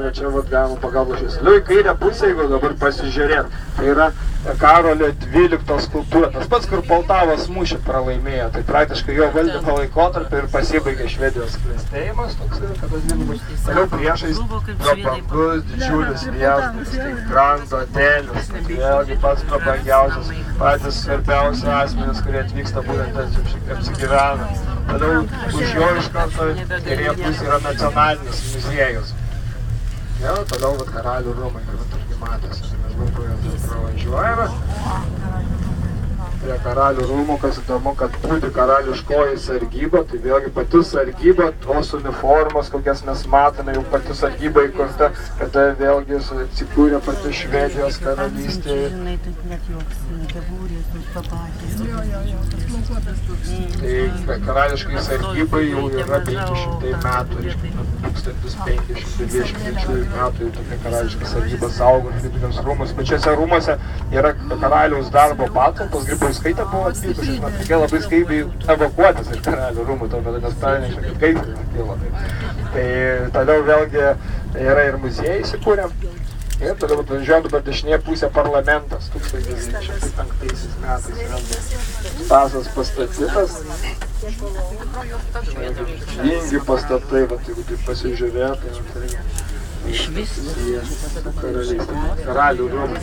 va čia vat galima pagalvošės. Liu į kairę pusę, jeigu dabar pasižiūrėt, tai yra Karolio 12 skulptūra. Tas pats, kur Poltavos mūšį pralaimėjo, tai praktiškai jo valdymo laikotarpį ir pasibaigė Švedijos klestėjimas, toks yra, kad vadinamas. Toliau priešais prabangus, didžiulis viešbutis, tai Grand Hotelius, tai vėlgi pats prabangiausias, patys svarbiausi asmenys, kurie atvyksta būtent apsigyvena. Toliau už jo iš karto kairėje pusėje yra nacionalinis muziejus. Jau, toliau vat karalių rūmai, vat irgi matosi, mes labai pravažiuojame. Prie karalių rūmų, kas įdomu, kad būti karališkoji sargyba, tai vėlgi pati sargyba, tos uniformos, kokias mes matome, jau pati sargyba įkurta, kada vėlgi atsikūrė pati Švedijos karalystė. Tai karališkai sargybai jau yra 500 metų, reiškia 1523 metų jau tokia karališka sargyba saugo Švedijos rūmus. Pačiuose rūmuose yra karaliaus darbo patalpos, Grybauskaitė buvo atvykusi, tokia labai skaibiai evakuotis iš karalių rūmų, to metu, nes pranešė, kad gaisras kilo. Tai toliau vėlgi yra ir muziejai įsikūrė. Ir toliau atvažiuojam dabar dešinėje pusė parlamentas, 1905 metais yra Stasas pastatytas. Vingi pastatai, vat, jeigu taip pasižiūrėt, tai karalių rūmai.